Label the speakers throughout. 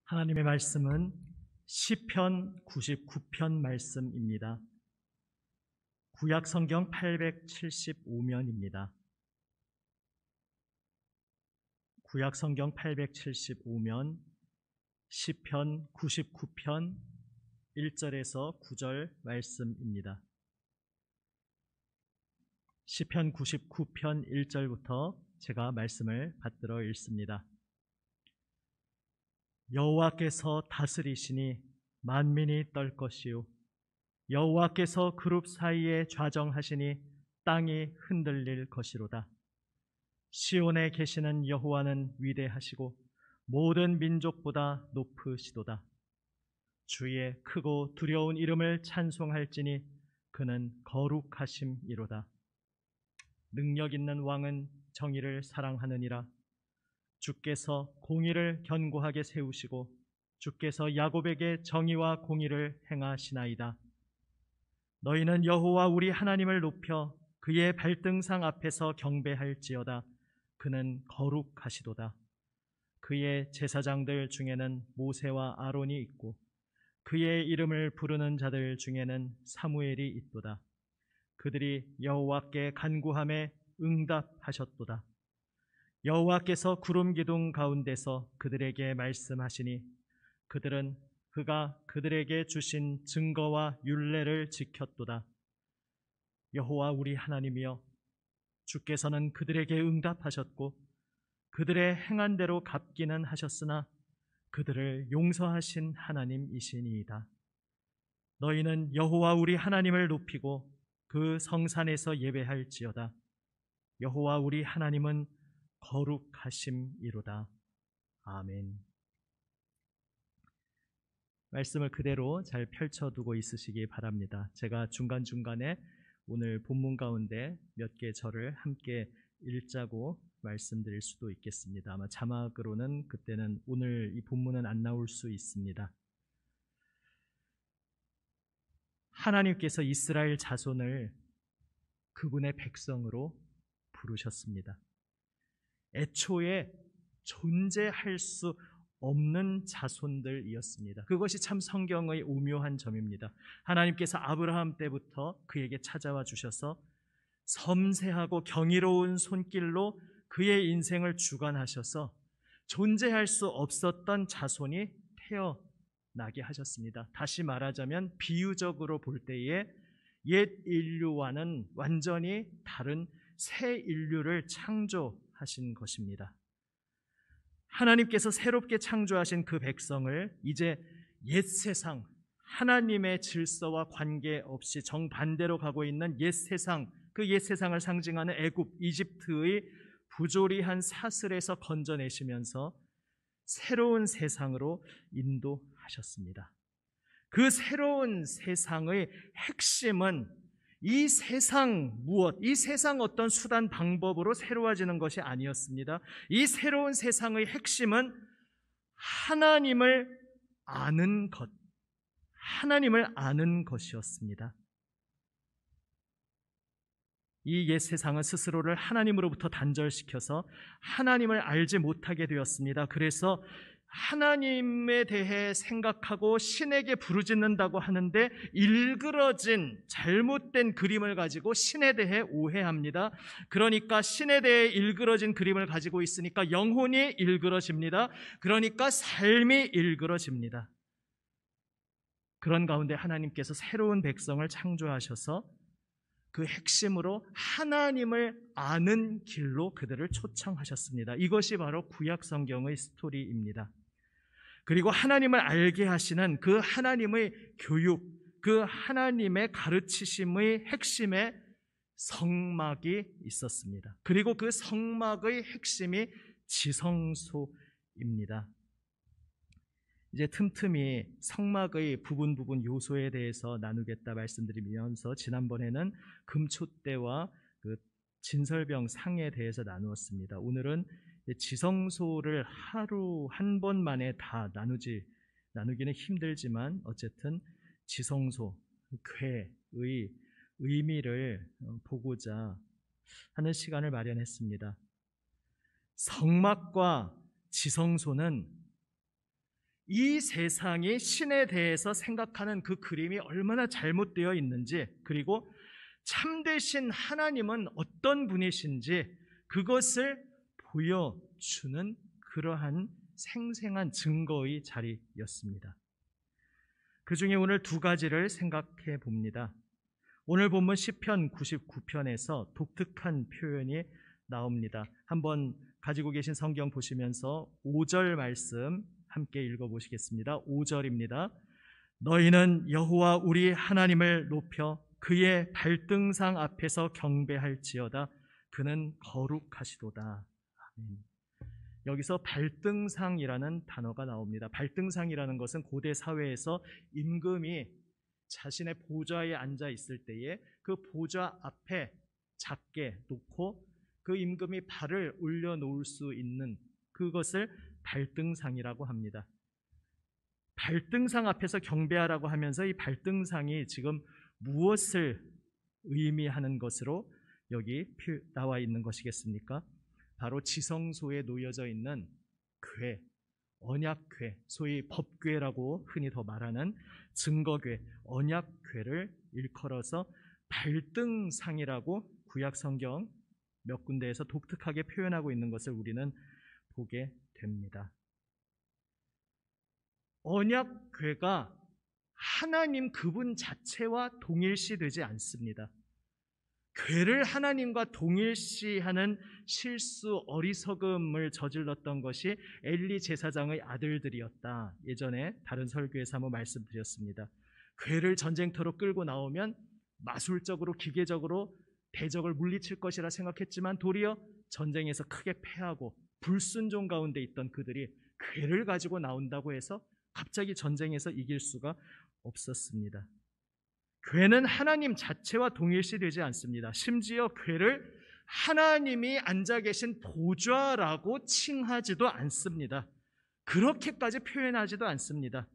Speaker 1: 하나님의 말씀은 시편 99편 말씀입니다. 구약 성경 875면입니다. 구약 성경 875면 시편 99편 1절에서 9절 말씀입니다. 시편 99편 1절부터 제가 말씀을 받들어 읽습니다. 여호와께서 다스리시니 만민이 떨 것이요 여호와께서 그룹 사이에 좌정하시니 땅이 흔들릴 것이로다. 시온에 계시는 여호와는 위대하시고 모든 민족보다 높으시도다. 주의 크고 두려운 이름을 찬송할지니 그는 거룩하심이로다. 능력 있는 왕은 정의를 사랑하느니라. 주께서 공의를 견고하게 세우시고 주께서 야곱에게 정의와 공의를 행하시나이다. 너희는 여호와 우리 하나님을 높여 그의 발등상 앞에서 경배할지어다. 그는 거룩하시도다. 그의 제사장들 중에는 모세와 아론이 있고 그의 이름을 부르는 자들 중에는 사무엘이 있도다. 그들이 여호와께 간구함에 응답하셨도다. 여호와께서 구름 기둥 가운데서 그들에게 말씀하시니 그들은 그가 그들에게 주신 증거와 율례를 지켰도다. 여호와 우리 하나님이여, 주께서는 그들에게 응답하셨고 그들의 행한 대로 갚기는 하셨으나 그들을 용서하신 하나님이시니이다. 너희는 여호와 우리 하나님을 높이고 그 성산에서 예배할지어다. 여호와 우리 하나님은 거룩하심이로다. 아멘. 말씀을 그대로 잘 펼쳐두고 있으시기 바랍니다. 제가 중간중간에 오늘 본문 가운데 몇 개 절을 함께 읽자고 말씀드릴 수도 있겠습니다. 아마 자막으로는 그때는 오늘 이 본문은 안 나올 수 있습니다. 하나님께서 이스라엘 자손을 그분의 백성으로 부르셨습니다. 애초에 존재할 수 없는 자손들이었습니다. 그것이 참 성경의 오묘한 점입니다. 하나님께서 아브라함 때부터 그에게 찾아와 주셔서 섬세하고 경이로운 손길로 그의 인생을 주관하셔서 존재할 수 없었던 자손이 태어나게 하셨습니다. 다시 말하자면 비유적으로 볼 때에 옛 인류와는 완전히 다른 새 인류를 창조하신 것입니다. 하나님께서 새롭게 창조하신 그 백성을 이제 옛 세상, 하나님의 질서와 관계없이 정반대로 가고 있는 옛 세상, 그 옛 세상을 상징하는 애굽, 이집트의 부조리한 사슬에서 건져내시면서 새로운 세상으로 인도하셨습니다. 그 새로운 세상의 핵심은 이 세상 무엇, 이 세상 어떤 수단 방법으로 새로워지는 것이 아니었습니다. 이 새로운 세상의 핵심은 하나님을 아는 것, 하나님을 아는 것이었습니다. 이 옛 세상은 스스로를 하나님으로부터 단절시켜서 하나님을 알지 못하게 되었습니다. 그래서 하나님에 대해 생각하고 신에게 부르짖는다고 하는데 일그러진 잘못된 그림을 가지고 신에 대해 오해합니다. 그러니까 신에 대해 일그러진 그림을 가지고 있으니까 영혼이 일그러집니다. 그러니까 삶이 일그러집니다. 그런 가운데 하나님께서 새로운 백성을 창조하셔서 그 핵심으로 하나님을 아는 길로 그들을 초청하셨습니다. 이것이 바로 구약 성경의 스토리입니다. 그리고 하나님을 알게 하시는 그 하나님의 교육, 그 하나님의 가르치심의 핵심에 성막이 있었습니다. 그리고 그 성막의 핵심이 지성소입니다. 이제 틈틈이 성막의 부분 요소에 대해서 나누겠다 말씀드리면서 지난번에는 금촛대와 그 진설병 상에 대해서 나누었습니다. 오늘은 지성소를 하루 한 번 만에 다 나누기는 힘들지만 어쨌든 지성소, 궤의 의미를 보고자 하는 시간을 마련했습니다. 성막과 지성소는 이 세상이 신에 대해서 생각하는 그 그림이 얼마나 잘못되어 있는지, 그리고 참되신 하나님은 어떤 분이신지 그것을 보여주는 그러한 생생한 증거의 자리였습니다. 그 중에 오늘 두 가지를 생각해 봅니다. 오늘 본문 시편 99편에서 독특한 표현이 나옵니다. 한번 가지고 계신 성경 보시면서 5절 말씀 함께 읽어보시겠습니다. 5절입니다. 너희는 여호와 우리 하나님을 높여 그의 발등상 앞에서 경배할지어다. 그는 거룩하시도다. 아멘. 여기서 발등상이라는 단어가 나옵니다. 발등상이라는 것은 고대 사회에서 임금이 자신의 보좌에 앉아 있을 때에 그 보좌 앞에 작게 놓고 그 임금이 발을 올려놓을 수 있는 그것을 발등상이라고 합니다. 발등상 앞에서 경배하라고 하면서 이 발등상이 지금 무엇을 의미하는 것으로 여기 나와 있는 것이겠습니까? 바로 지성소에 놓여져 있는 궤, 언약궤, 소위 법궤라고 흔히 더 말하는 증거궤, 언약궤를 일컬어서 발등상이라고 구약 성경 몇 군데에서 독특하게 표현하고 있는 것을 우리는 보게 됩니다. 언약궤가 하나님 그분 자체와 동일시되지 않습니다. 궤를 하나님과 동일시하는 실수, 어리석음을 저질렀던 것이 엘리 제사장의 아들들이었다. 예전에 다른 설교에서 한번 말씀드렸습니다. 궤를 전쟁터로 끌고 나오면 마술적으로, 기계적으로 대적을 물리칠 것이라 생각했지만 도리어 전쟁에서 크게 패하고 불순종 가운데 있던 그들이 궤를 가지고 나온다고 해서 갑자기 전쟁에서 이길 수가 없었습니다. 궤는 하나님 자체와 동일시되지 않습니다. 심지어 궤를 하나님이 앉아 계신 보좌라고 칭하지도 않습니다. 그렇게까지 표현하지도 않습니다.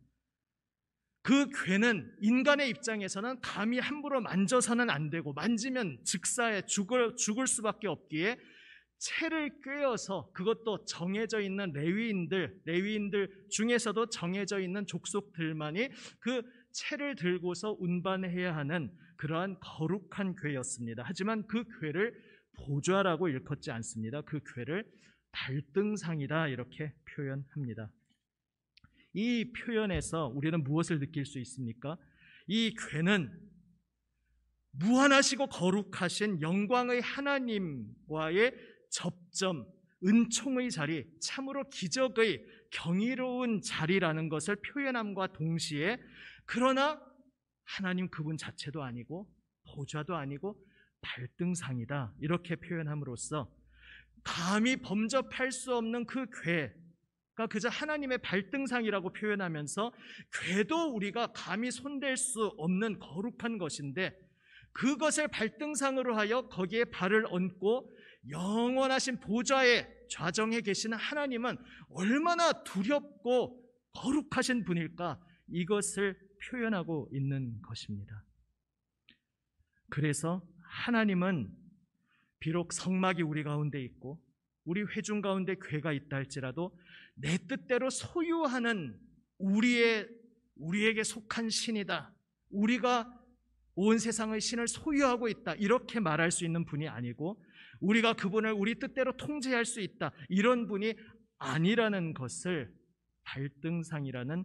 Speaker 1: 그 궤는 인간의 입장에서는 감히 함부로 만져서는 안 되고 만지면 즉사에 죽을 수밖에 없기에 채를 꿰어서, 그것도 정해져 있는 레위인들 중에서도 정해져 있는 족속들만이 그 채를 들고서 운반해야 하는 그러한 거룩한 궤였습니다. 하지만 그 궤를 보좌라고 일컫지 않습니다. 그 궤를 발등상이다 이렇게 표현합니다. 이 표현에서 우리는 무엇을 느낄 수 있습니까? 이 궤는 무한하시고 거룩하신 영광의 하나님과의 접점, 은총의 자리, 참으로 기적의 경이로운 자리라는 것을 표현함과 동시에, 그러나 하나님 그분 자체도 아니고 보좌도 아니고 발등상이다 이렇게 표현함으로써 감히 범접할 수 없는 그 궤가 그저 하나님의 발등상이라고 표현하면서, 궤도 우리가 감히 손댈 수 없는 거룩한 것인데 그것을 발등상으로 하여 거기에 발을 얹고 영원하신 보좌에 좌정해 계시는 하나님은 얼마나 두렵고 거룩하신 분일까, 이것을 표현하고 있는 것입니다. 그래서 하나님은 비록 성막이 우리 가운데 있고 우리 회중 가운데 궤가 있다 할지라도 내 뜻대로 소유하는 우리에게 속한 신이다, 우리가 온 세상의 신을 소유하고 있다 이렇게 말할 수 있는 분이 아니고, 우리가 그분을 우리 뜻대로 통제할 수 있다 이런 분이 아니라는 것을 발등상이라는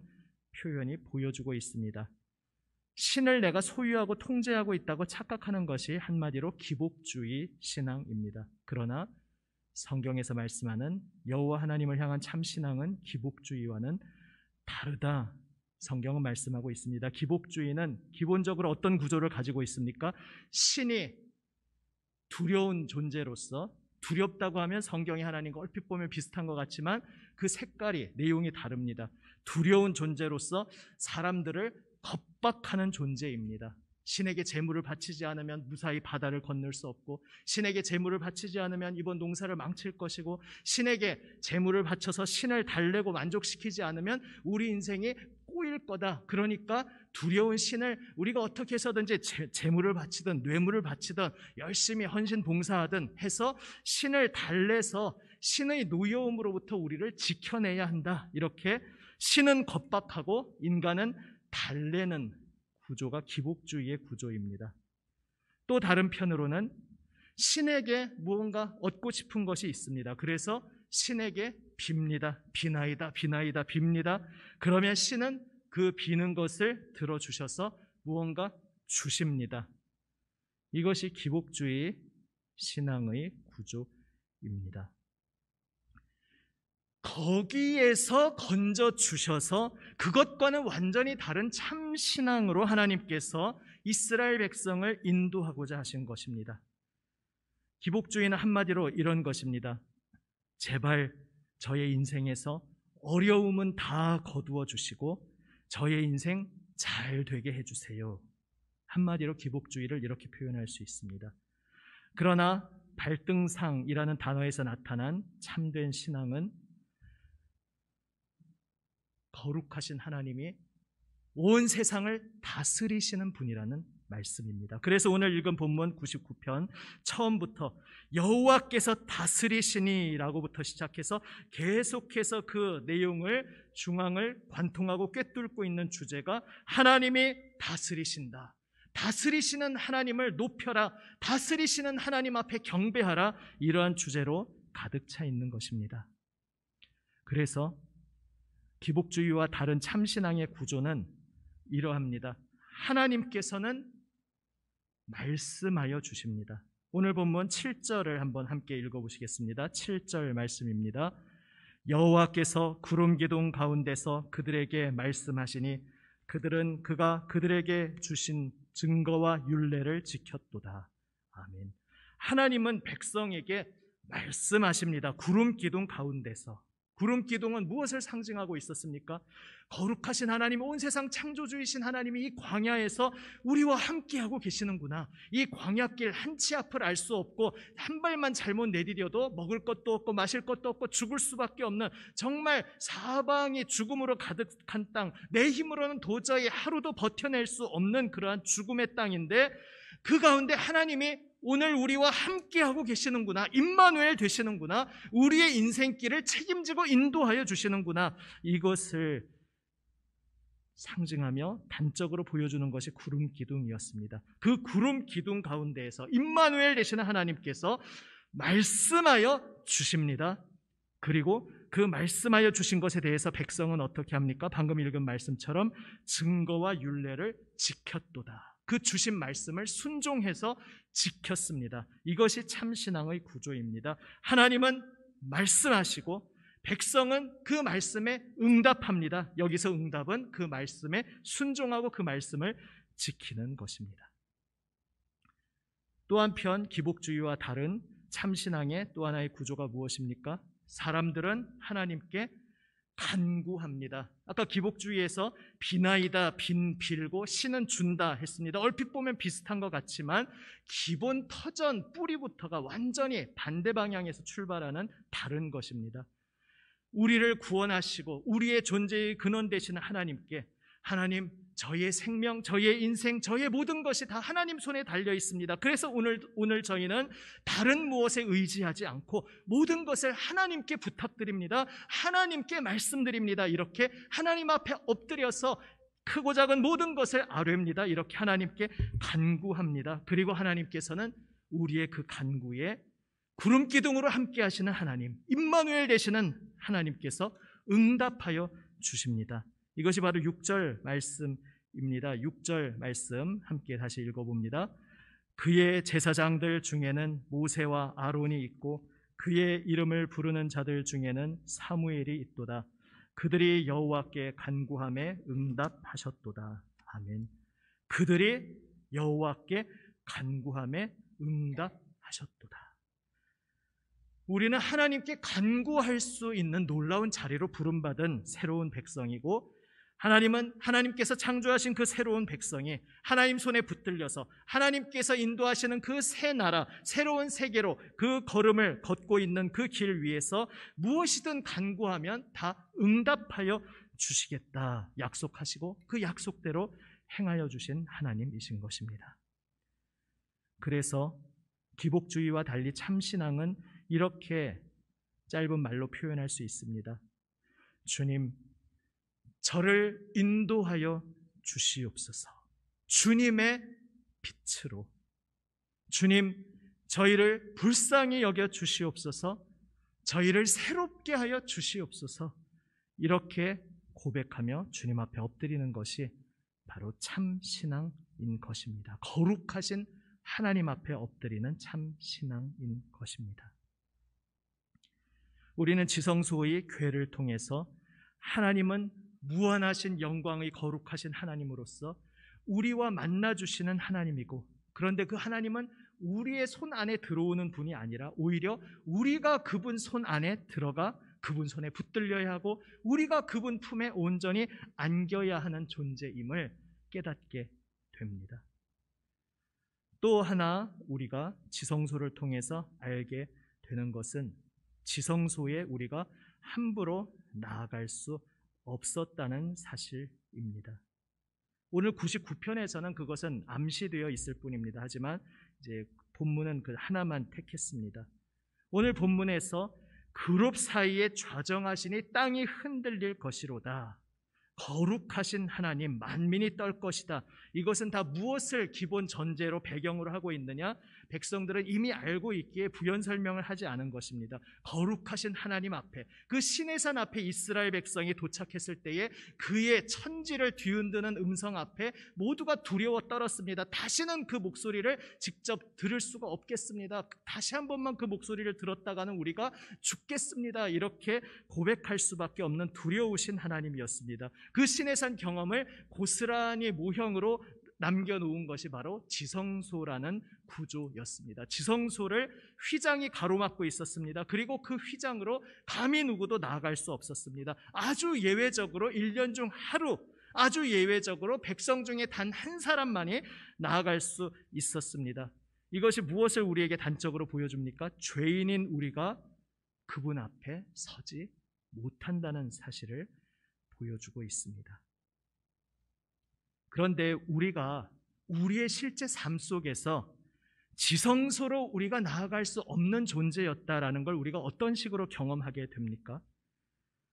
Speaker 1: 표현이 보여주고 있습니다. 신을 내가 소유하고 통제하고 있다고 착각하는 것이 한마디로 기복주의 신앙입니다. 그러나 성경에서 말씀하는 여호와 하나님을 향한 참신앙은 기복주의와는 다르다, 성경은 말씀하고 있습니다. 기복주의는 기본적으로 어떤 구조를 가지고 있습니까? 신이 두려운 존재로서, 두렵다고 하면 성경이 하나님과 얼핏 보면 비슷한 것 같지만 그 색깔이, 내용이 다릅니다. 두려운 존재로서 사람들을 겁박하는 존재입니다. 신에게 제물을 바치지 않으면 무사히 바다를 건널 수 없고, 신에게 제물을 바치지 않으면 이번 농사를 망칠 것이고, 신에게 제물을 바쳐서 신을 달래고 만족시키지 않으면 우리 인생이 꼬일 거다. 그러니까 두려운 신을 우리가 어떻게 해서든지 재물을 바치든 뇌물을 바치든 열심히 헌신 봉사하든 해서 신을 달래서 신의 노여움으로부터 우리를 지켜내야 한다. 이렇게 신은 겁박하고 인간은 달래는 구조가 기복주의의 구조입니다. 또 다른 편으로는 신에게 무언가 얻고 싶은 것이 있습니다. 그래서 신에게 빕니다. 비나이다, 비나이다, 빕니다. 그러면 신은 그 비는 것을 들어주셔서 무언가 주십니다. 이것이 기복주의 신앙의 구조입니다. 거기에서 건져주셔서 그것과는 완전히 다른 참신앙으로 하나님께서 이스라엘 백성을 인도하고자 하신 것입니다. 기복주의는 한마디로 이런 것입니다. 제발 저의 인생에서 어려움은 다 거두어 주시고 저의 인생 잘 되게 해주세요. 한마디로 기복주의를 이렇게 표현할 수 있습니다. 그러나 발등상이라는 단어에서 나타난 참된 신앙은 거룩하신 하나님이 온 세상을 다스리시는 분이라는 말씀입니다. 그래서 오늘 읽은 본문 99편 처음부터 여호와께서 다스리시니 라고부터 시작해서 계속해서 그 내용을 중앙을 관통하고 꿰뚫고 있는 주제가 하나님이 다스리신다. 다스리시는 하나님을 높여라. 다스리시는 하나님 앞에 경배하라. 이러한 주제로 가득 차 있는 것입니다. 그래서 기복주의와 다른 참신앙의 구조는 이러합니다. 하나님께서는 말씀하여 주십니다. 오늘 본문 7절을 한번 함께 읽어보시겠습니다. 7절 말씀입니다. 여호와께서 구름 기둥 가운데서 그들에게 말씀하시니 그들은 그가 그들에게 주신 증거와 율례를 지켰도다. 아멘. 하나님은 백성에게 말씀하십니다. 구름 기둥 가운데서. 구름 기둥은 무엇을 상징하고 있었습니까? 거룩하신 하나님, 온 세상 창조주이신 하나님이 이 광야에서 우리와 함께하고 계시는구나. 이 광야길 한 치 앞을 알 수 없고 한 발만 잘못 내디뎌도 먹을 것도 없고 마실 것도 없고 죽을 수밖에 없는 정말 사방이 죽음으로 가득한 땅, 내 힘으로는 도저히 하루도 버텨낼 수 없는 그러한 죽음의 땅인데 그 가운데 하나님이 오늘 우리와 함께하고 계시는구나. 임마누엘 되시는구나. 우리의 인생길을 책임지고 인도하여 주시는구나. 이것을 상징하며 단적으로 보여주는 것이 구름 기둥이었습니다. 그 구름 기둥 가운데에서 임마누엘 되시는 하나님께서 말씀하여 주십니다. 그리고 그 말씀하여 주신 것에 대해서 백성은 어떻게 합니까? 방금 읽은 말씀처럼 증거와 율례를 지켰도다. 그 주신 말씀을 순종해서 지켰습니다. 이것이 참신앙의 구조입니다. 하나님은 말씀하시고 백성은 그 말씀에 응답합니다. 여기서 응답은 그 말씀에 순종하고 그 말씀을 지키는 것입니다. 또 한편 기복주의와 다른 참신앙의 또 하나의 구조가 무엇입니까? 사람들은 하나님께 간구합니다. 아까 기복주의에서 비나이다, 빌고 신은 준다 했습니다. 얼핏 보면 비슷한 것 같지만 기본 터전 뿌리부터가 완전히 반대 방향에서 출발하는 다른 것입니다. 우리를 구원하시고 우리의 존재의 근원 되시는 하나님께 하나님, 저의 생명, 저의 인생, 저의 모든 것이 다 하나님 손에 달려 있습니다. 그래서 오늘 저희는 다른 무엇에 의지하지 않고 모든 것을 하나님께 부탁드립니다. 하나님께 말씀드립니다. 이렇게 하나님 앞에 엎드려서 크고 작은 모든 것을 아뢰입니다. 이렇게 하나님께 간구합니다. 그리고 하나님께서는 우리의 그 간구에 구름 기둥으로 함께 하시는 하나님, 임마누엘 되시는 하나님께서 응답하여 주십니다. 이것이 바로 6절 말씀입니다. 6절 말씀 함께 다시 읽어봅니다. 그의 제사장들 중에는 모세와 아론이 있고 그의 이름을 부르는 자들 중에는 사무엘이 있도다. 그들이 여호와께 간구함에 응답하셨도다. 아멘. 그들이 여호와께 간구함에 응답하셨도다. 우리는 하나님께 간구할 수 있는 놀라운 자리로 부름받은 새로운 백성이고 하나님은 하나님께서 창조하신 그 새로운 백성이 하나님 손에 붙들려서 하나님께서 인도하시는 그 새 나라, 새로운 세계로 그 걸음을 걷고 있는 그 길 위에서 무엇이든 간구하면 다 응답하여 주시겠다 약속하시고 그 약속대로 행하여 주신 하나님이신 것입니다. 그래서 기복주의와 달리 참신앙은 이렇게 짧은 말로 표현할 수 있습니다. 주님, 저를 인도하여 주시옵소서. 주님의 빛으로. 주님, 저희를 불쌍히 여겨 주시옵소서. 저희를 새롭게 하여 주시옵소서. 이렇게 고백하며 주님 앞에 엎드리는 것이 바로 참신앙인 것입니다. 거룩하신 하나님 앞에 엎드리는 참신앙인 것입니다. 우리는 지성소의 궤를 통해서 하나님은 무한하신 영광의 거룩하신 하나님으로서 우리와 만나주시는 하나님이고, 그런데 그 하나님은 우리의 손 안에 들어오는 분이 아니라 오히려 우리가 그분 손 안에 들어가 그분 손에 붙들려야 하고 우리가 그분 품에 온전히 안겨야 하는 존재임을 깨닫게 됩니다. 또 하나 우리가 지성소를 통해서 알게 되는 것은 지성소에 우리가 함부로 나아갈 수 없었다는 사실입니다. 오늘 99편에서는 그것은 암시되어 있을 뿐입니다. 하지만 이제 본문은 그 하나만 택했습니다. 오늘 본문에서 그룹 사이에 좌정하시니 땅이 흔들릴 것이로다. 거룩하신 하나님, 만민이 떨 것이다. 이것은 다 무엇을 기본 전제로 배경으로 하고 있느냐? 백성들은 이미 알고 있기에 부연 설명을 하지 않은 것입니다. 거룩하신 하나님 앞에, 그 시내산 앞에 이스라엘 백성이 도착했을 때에 그의 천지를 뒤흔드는 음성 앞에 모두가 두려워 떨었습니다. 다시는 그 목소리를 직접 들을 수가 없겠습니다. 다시 한 번만 그 목소리를 들었다가는 우리가 죽겠습니다. 이렇게 고백할 수밖에 없는 두려우신 하나님이었습니다. 그 시내산 경험을 고스란히 모형으로 남겨놓은 것이 바로 지성소라는 구조였습니다. 지성소를 휘장이 가로막고 있었습니다. 그리고 그 휘장으로 감히 누구도 나아갈 수 없었습니다. 아주 예외적으로 1년 중 하루, 아주 예외적으로 백성 중에 단 한 사람만이 나아갈 수 있었습니다. 이것이 무엇을 우리에게 단적으로 보여줍니까? 죄인인 우리가 그분 앞에 서지 못한다는 사실을 보여주고 있습니다. 그런데 우리가 우리의 실제 삶 속에서 지성소로 우리가 나아갈 수 없는 존재였다라는 걸 우리가 어떤 식으로 경험하게 됩니까?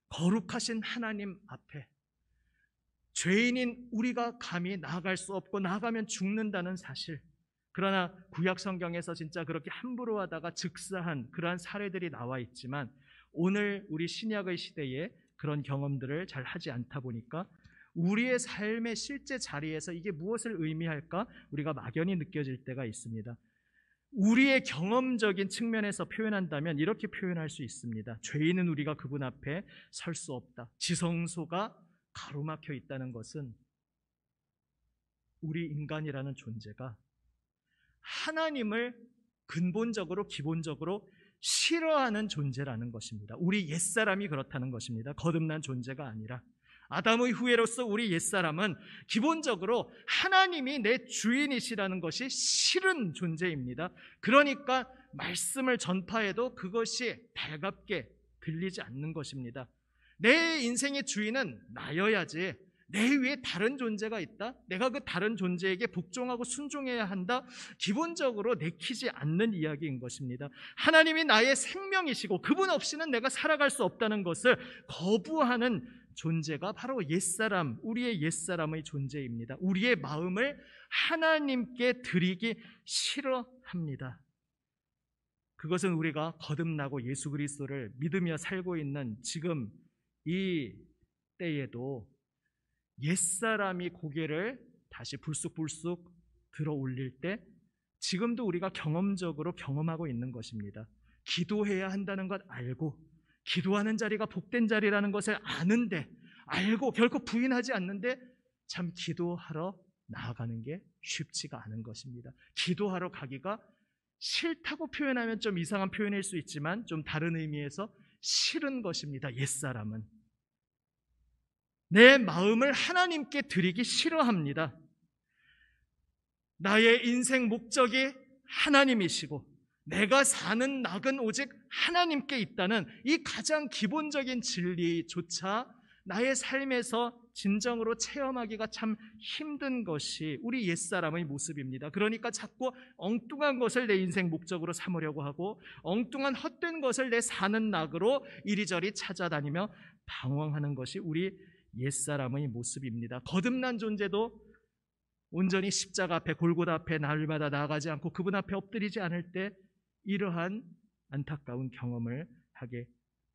Speaker 1: 거룩하신 하나님 앞에 죄인인 우리가 감히 나아갈 수 없고 나아가면 죽는다는 사실. 그러나 구약 성경에서 진짜 그렇게 함부로 하다가 즉사한 그러한 사례들이 나와 있지만 오늘 우리 신약의 시대에 그런 경험들을 잘 하지 않다 보니까 우리의 삶의 실제 자리에서 이게 무엇을 의미할까? 우리가 막연히 느껴질 때가 있습니다. 우리의 경험적인 측면에서 표현한다면 이렇게 표현할 수 있습니다. 죄인은 우리가 그분 앞에 설 수 없다. 지성소가 가로막혀 있다는 것은 우리 인간이라는 존재가 하나님을 근본적으로 기본적으로 싫어하는 존재라는 것입니다. 우리 옛사람이 그렇다는 것입니다. 거듭난 존재가 아니라 아담의 후예로서 우리 옛사람은 기본적으로 하나님이 내 주인이시라는 것이 싫은 존재입니다. 그러니까 말씀을 전파해도 그것이 달갑게 들리지 않는 것입니다. 내 인생의 주인은 나여야지 내 위에 다른 존재가 있다? 내가 그 다른 존재에게 복종하고 순종해야 한다? 기본적으로 내키지 않는 이야기인 것입니다. 하나님이 나의 생명이시고 그분 없이는 내가 살아갈 수 없다는 것을 거부하는 존재가 바로 옛사람, 우리의 옛사람의 존재입니다. 우리의 마음을 하나님께 드리기 싫어합니다. 그것은 우리가 거듭나고 예수 그리스도를 믿으며 살고 있는 지금 이 때에도 옛사람이 고개를 다시 불쑥불쑥 들어 올릴 때 지금도 우리가 경험적으로 경험하고 있는 것입니다. 기도해야 한다는 것 알고 기도하는 자리가 복된 자리라는 것을 아는데 알고 결코 부인하지 않는데 참 기도하러 나아가는 게 쉽지가 않은 것입니다. 기도하러 가기가 싫다고 표현하면 좀 이상한 표현일 수 있지만 좀 다른 의미에서 싫은 것입니다. 옛사람은 내 마음을 하나님께 드리기 싫어합니다. 나의 인생 목적이 하나님이시고 내가 사는 낙은 오직 하나님께 있다는 이 가장 기본적인 진리조차 나의 삶에서 진정으로 체험하기가 참 힘든 것이 우리 옛사람의 모습입니다. 그러니까 자꾸 엉뚱한 것을 내 인생 목적으로 삼으려고 하고 엉뚱한 헛된 것을 내 사는 낙으로 이리저리 찾아다니며 방황하는 것이 우리 옛사람의 모습입니다. 거듭난 존재도 온전히 십자가 앞에, 골고다 앞에 날마다 나아가지 않고 그분 앞에 엎드리지 않을 때 이러한 안타까운 경험을 하게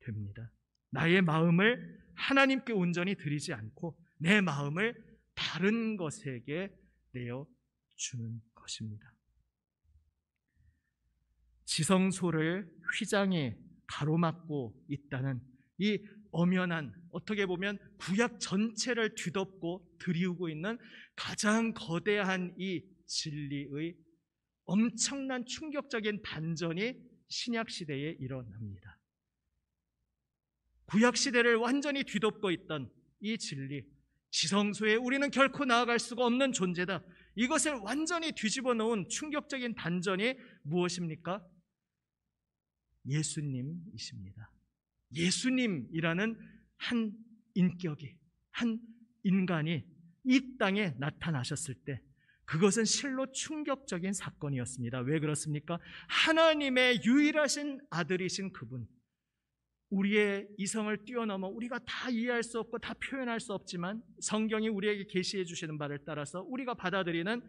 Speaker 1: 됩니다. 나의 마음을 하나님께 온전히 드리지 않고 내 마음을 다른 것에게 내어주는 것입니다. 지성소를 휘장에 가로막고 있다는 이 엄연한, 어떻게 보면 구약 전체를 뒤덮고 들이우고 있는 가장 거대한 이 진리의 엄청난 충격적인 반전이 신약시대에 일어납니다. 구약시대를 완전히 뒤덮고 있던 이 진리, 지성소에 우리는 결코 나아갈 수가 없는 존재다. 이것을 완전히 뒤집어 놓은 충격적인 반전이 무엇입니까? 예수님이십니다. 예수님이라는 한 인격이, 한 인간이 이 땅에 나타나셨을 때 그것은 실로 충격적인 사건이었습니다. 왜 그렇습니까? 하나님의 유일하신 아들이신 그분, 우리의 이성을 뛰어넘어 우리가 다 이해할 수 없고 다 표현할 수 없지만 성경이 우리에게 계시해 주시는 바를 따라서 우리가 받아들이는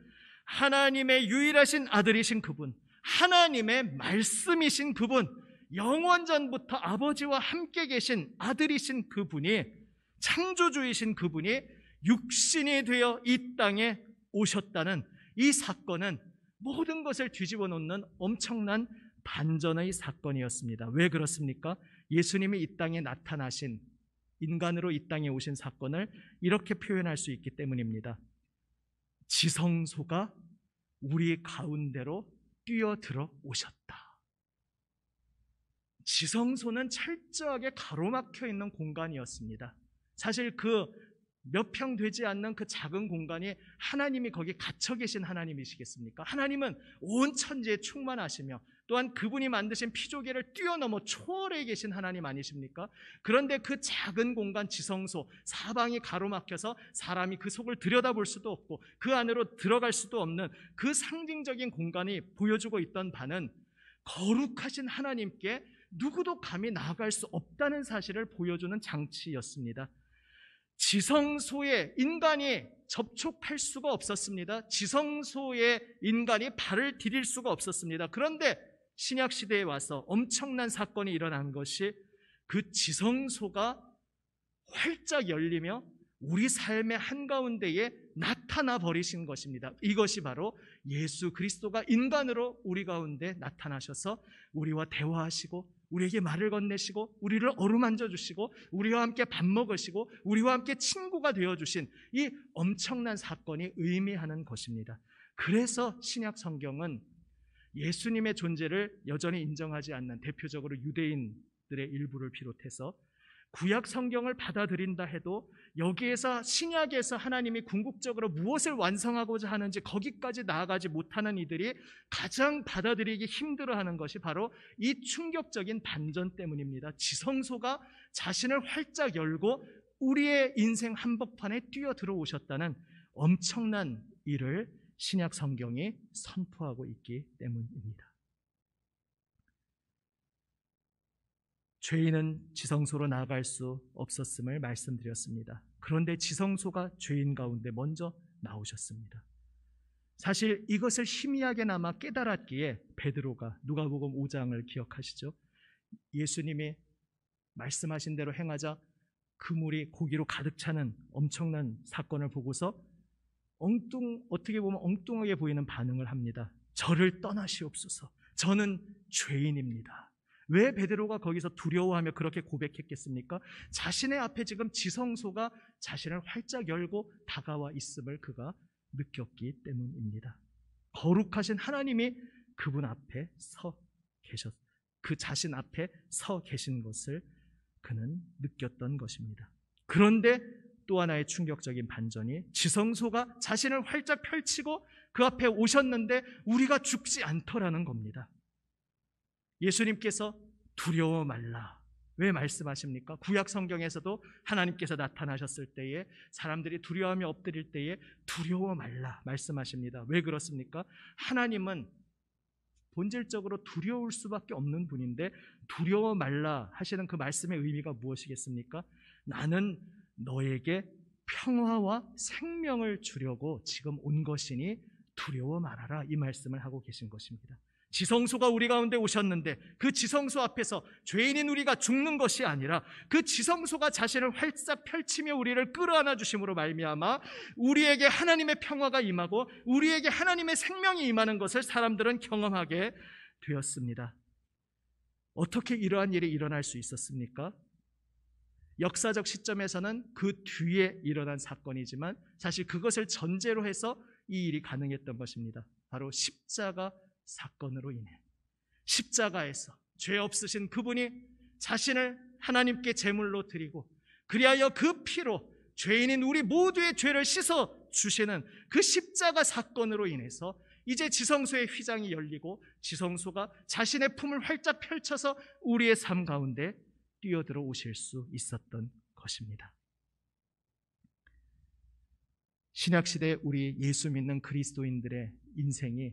Speaker 1: 하나님의 유일하신 아들이신 그분, 하나님의 말씀이신 그분, 영원전부터 아버지와 함께 계신 아들이신 그분이, 창조주이신 그분이 육신이 되어 이 땅에 오셨다는 이 사건은 모든 것을 뒤집어 놓는 엄청난 반전의 사건이었습니다. 왜 그렇습니까? 예수님이 이 땅에 나타나신, 인간으로 이 땅에 오신 사건을 이렇게 표현할 수 있기 때문입니다. 지성소가 우리 가운데로 뛰어들어 오셨다. 지성소는 철저하게 가로막혀 있는 공간이었습니다. 사실 그 몇 평 되지 않는 그 작은 공간이 하나님이 거기 갇혀 계신 하나님이시겠습니까? 하나님은 온 천지에 충만하시며 또한 그분이 만드신 피조계를 뛰어넘어 초월해 계신 하나님 아니십니까? 그런데 그 작은 공간 지성소, 사방이 가로막혀서 사람이 그 속을 들여다볼 수도 없고 그 안으로 들어갈 수도 없는 그 상징적인 공간이 보여주고 있던 바는 거룩하신 하나님께 누구도 감히 나아갈 수 없다는 사실을 보여주는 장치였습니다. 지성소에 인간이 접촉할 수가 없었습니다. 지성소에 인간이 발을 디딜 수가 없었습니다. 그런데 신약시대에 와서 엄청난 사건이 일어난 것이 그 지성소가 활짝 열리며 우리 삶의 한가운데에 나타나 버리신 것입니다. 이것이 바로 예수 그리스도가 인간으로 우리 가운데 나타나셔서 우리와 대화하시고 우리에게 말을 건네시고 우리를 어루만져 주시고 우리와 함께 밥 먹으시고 우리와 함께 친구가 되어주신 이 엄청난 사건이 의미하는 것입니다. 그래서 신약 성경은 예수님의 존재를 여전히 인정하지 않는 대표적으로 유대인들의 일부를 비롯해서 구약 성경을 받아들인다 해도 여기에서 신약에서 하나님이 궁극적으로 무엇을 완성하고자 하는지 거기까지 나아가지 못하는 이들이 가장 받아들이기 힘들어하는 것이 바로 이 충격적인 반전 때문입니다. 지성소가 자신을 활짝 열고 우리의 인생 한복판에 뛰어들어 오셨다는 엄청난 일을 신약 성경이 선포하고 있기 때문입니다. 죄인은 지성소로 나아갈 수 없었음을 말씀드렸습니다. 그런데 지성소가 죄인 가운데 먼저 나오셨습니다. 사실 이것을 희미하게나마 깨달았기에 베드로가 누가복음 5장을 기억하시죠? 예수님이 말씀하신 대로 행하자 그물이 고기로 가득 차는 엄청난 사건을 보고서 어떻게 보면 엉뚱하게 보이는 반응을 합니다. 저를 떠나시옵소서. 저는 죄인입니다. 왜 베드로가 거기서 두려워하며 그렇게 고백했겠습니까? 자신의 앞에 지금 지성소가 자신을 활짝 열고 다가와 있음을 그가 느꼈기 때문입니다. 거룩하신 하나님이 그분 앞에 그 자신 앞에 서 계신 것을 그는 느꼈던 것입니다. 그런데 또 하나의 충격적인 반전이 지성소가 자신을 활짝 펼치고 그 앞에 오셨는데 우리가 죽지 않더라는 겁니다. 예수님께서 두려워 말라. 왜 말씀하십니까? 구약 성경에서도 하나님께서 나타나셨을 때에 사람들이 두려워하며 엎드릴 때에 두려워 말라 말씀하십니다. 왜 그렇습니까? 하나님은 본질적으로 두려울 수밖에 없는 분인데 두려워 말라 하시는 그 말씀의 의미가 무엇이겠습니까? 나는 너에게 평화와 생명을 주려고 지금 온 것이니 두려워 말아라, 이 말씀을 하고 계신 것입니다. 지성소가 우리 가운데 오셨는데 그 지성소 앞에서 죄인인 우리가 죽는 것이 아니라 그 지성소가 자신을 활짝 펼치며 우리를 끌어안아 주심으로 말미암아 우리에게 하나님의 평화가 임하고 우리에게 하나님의 생명이 임하는 것을 사람들은 경험하게 되었습니다. 어떻게 이러한 일이 일어날 수 있었습니까? 역사적 시점에서는 그 뒤에 일어난 사건이지만 사실 그것을 전제로 해서 이 일이 가능했던 것입니다. 바로 십자가 사건으로 인해 십자가에서 죄 없으신 그분이 자신을 하나님께 제물로 드리고 그리하여 그 피로 죄인인 우리 모두의 죄를 씻어 주시는 그 십자가 사건으로 인해서 이제 지성소의 휘장이 열리고 지성소가 자신의 품을 활짝 펼쳐서 우리의 삶 가운데 뛰어들어 오실 수 있었던 것입니다. 신약시대 우리 예수 믿는 그리스도인들의 인생이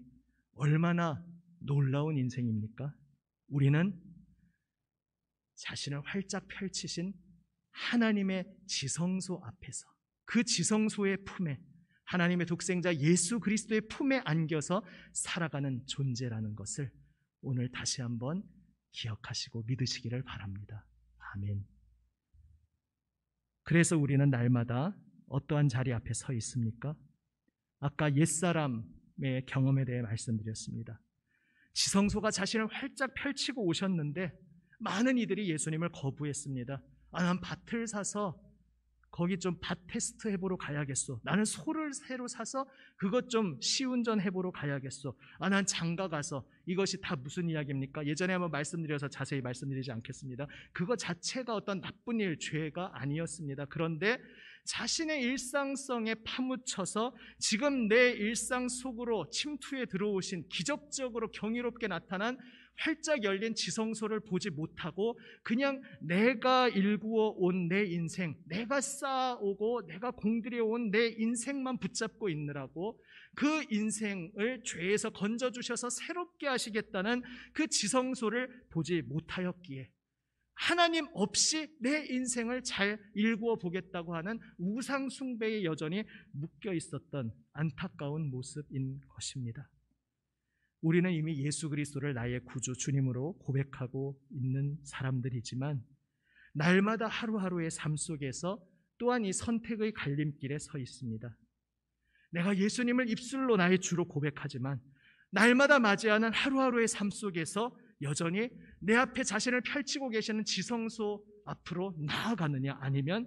Speaker 1: 얼마나 놀라운 인생입니까? 우리는 자신을 활짝 펼치신 하나님의 지성소 앞에서 그 지성소의 품에 하나님의 독생자 예수 그리스도의 품에 안겨서 살아가는 존재라는 것을 오늘 다시 한번 기억하시고 믿으시기를 바랍니다. 아멘. 그래서 우리는 날마다 어떠한 자리 앞에 서 있습니까? 아까 옛사람의 경험에 대해 말씀드렸습니다. 지성소가 자신을 활짝 펼치고 오셨는데 많은 이들이 예수님을 거부했습니다. 난 밭을 사서 거기 좀 밭 테스트 해보러 가야겠어. 나는 소를 새로 사서 그것 좀 시운전 해보러 가야겠어. 난 장가 가서. 이것이 다 무슨 이야기입니까? 예전에 한번 말씀드려서 자세히 말씀드리지 않겠습니다. 그거 자체가 어떤 나쁜 일, 죄가 아니었습니다. 그런데 자신의 일상성에 파묻혀서 지금 내 일상 속으로 침투해 들어오신 기적적으로 경이롭게 나타난 활짝 열린 지성소를 보지 못하고 그냥 내가 일구어 온 내 인생, 내가 쌓아오고 내가 공들여온 내 인생만 붙잡고 있느라고 그 인생을 죄에서 건져주셔서 새롭게 하시겠다는 그 지성소를 보지 못하였기에 하나님 없이 내 인생을 잘 일구어 보겠다고 하는 우상 숭배에 여전히 묶여 있었던 안타까운 모습인 것입니다. 우리는 이미 예수 그리스도를 나의 구주 주님으로 고백하고 있는 사람들이지만 날마다 하루하루의 삶 속에서 또한 이 선택의 갈림길에 서 있습니다. 내가 예수님을 입술로 나의 주로 고백하지만 날마다 맞이하는 하루하루의 삶 속에서 여전히 내 앞에 자신을 펼치고 계시는 지성소 앞으로 나아가느냐, 아니면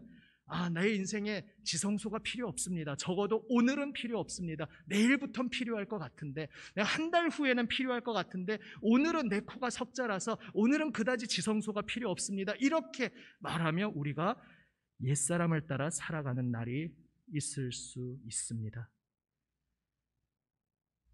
Speaker 1: 나의 인생에 지성소가 필요 없습니다. 적어도 오늘은 필요 없습니다. 내일부터는 필요할 것 같은데, 내가 한 달 후에는 필요할 것 같은데, 오늘은 내 코가 석자라서 오늘은 그다지 지성소가 필요 없습니다. 이렇게 말하며 우리가 옛사람을 따라 살아가는 날이 있을 수 있습니다.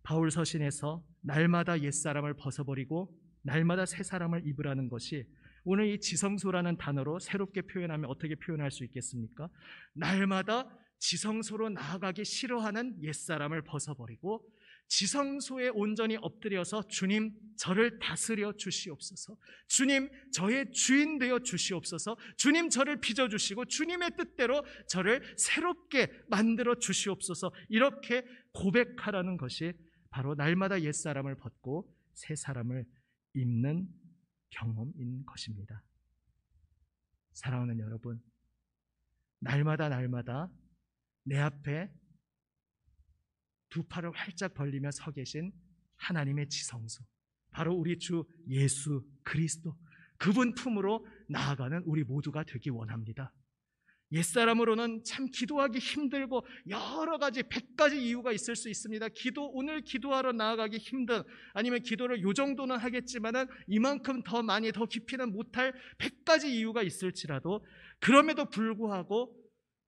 Speaker 1: 바울 서신에서 날마다 옛사람을 벗어버리고 날마다 새 사람을 입으라는 것이 오늘 이 지성소라는 단어로 새롭게 표현하면 어떻게 표현할 수 있겠습니까? 날마다 지성소로 나아가기 싫어하는 옛사람을 벗어버리고 지성소에 온전히 엎드려서 주님 저를 다스려 주시옵소서, 주님 저의 주인 되어 주시옵소서, 주님 저를 빚어주시고 주님의 뜻대로 저를 새롭게 만들어 주시옵소서, 이렇게 고백하라는 것이 바로 날마다 옛사람을 벗고 새 사람을 입는 경험인 것입니다. 사랑하는 여러분, 날마다 내 앞에 두 팔을 활짝 벌리며 서 계신 하나님의 지성소, 바로 우리 주 예수 그리스도, 그분 품으로 나아가는 우리 모두가 되기 원합니다. 옛사람으로는 참 기도하기 힘들고 여러 가지 100가지 이유가 있을 수 있습니다. 오늘 기도하러 나아가기 힘든, 아니면 기도를 요 정도는 하겠지만은 이만큼 더 많이 더 깊이는 못할 100가지 이유가 있을지라도 그럼에도 불구하고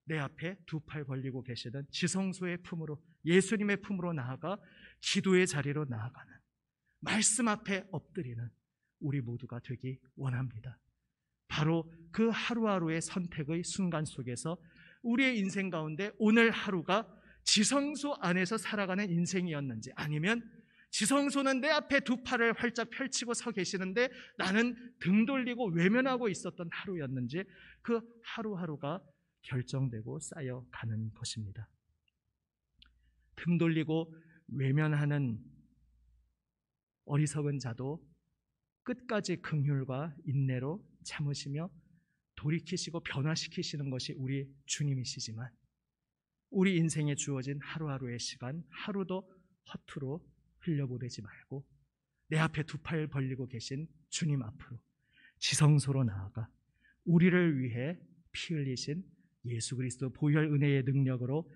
Speaker 1: 내 앞에 두 팔 벌리고 계시던 지성소의 품으로, 예수님의 품으로 나아가 기도의 자리로 나아가는, 말씀 앞에 엎드리는 우리 모두가 되기 원합니다. 바로 그 하루하루의 선택의 순간 속에서 우리의 인생 가운데 오늘 하루가 지성소 안에서 살아가는 인생이었는지, 아니면 지성소는 내 앞에 두 팔을 활짝 펼치고 서 계시는데 나는 등 돌리고 외면하고 있었던 하루였는지, 그 하루하루가 결정되고 쌓여가는 것입니다. 등 돌리고 외면하는 어리석은 자도 끝까지 긍휼과 인내로 참으시며 돌이키시고 변화시키시는 것이 우리 주님이시지만, 우리 인생에 주어진 하루하루의 시간, 하루도 허투루 흘려보내지 말고 내 앞에 두 팔 벌리고 계신 주님 앞으로 지성소로 나아가 우리를 위해 피 흘리신 예수 그리스도 보혈 은혜의 능력으로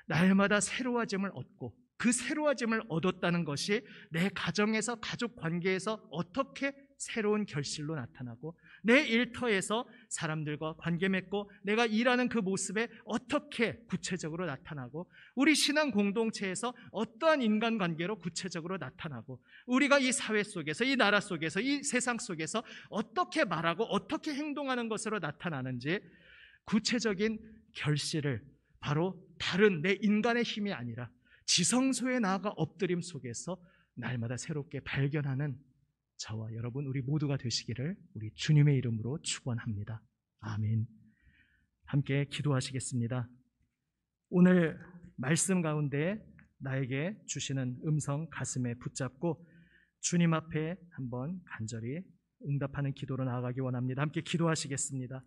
Speaker 1: 날마다 새로워짐을 얻고, 그 새로워짐을 얻었다는 것이 내 가정에서, 가족 관계에서 어떻게 새로운 결실로 나타나고, 내 일터에서 사람들과 관계 맺고 내가 일하는 그 모습에 어떻게 구체적으로 나타나고, 우리 신앙 공동체에서 어떠한 인간관계로 구체적으로 나타나고, 우리가 이 사회 속에서, 이 나라 속에서, 이 세상 속에서 어떻게 말하고 어떻게 행동하는 것으로 나타나는지, 구체적인 결실을 바로 다른 내 인간의 힘이 아니라 지성소에 나아가 엎드림 속에서 날마다 새롭게 발견하는 저와 여러분, 우리 모두가 되시기를 우리 주님의 이름으로 축원합니다. 아멘. 함께 기도하시겠습니다. 오늘 말씀 가운데 나에게 주시는 음성 가슴에 붙잡고 주님 앞에 한번 간절히 응답하는 기도로 나아가기 원합니다. 함께 기도하시겠습니다.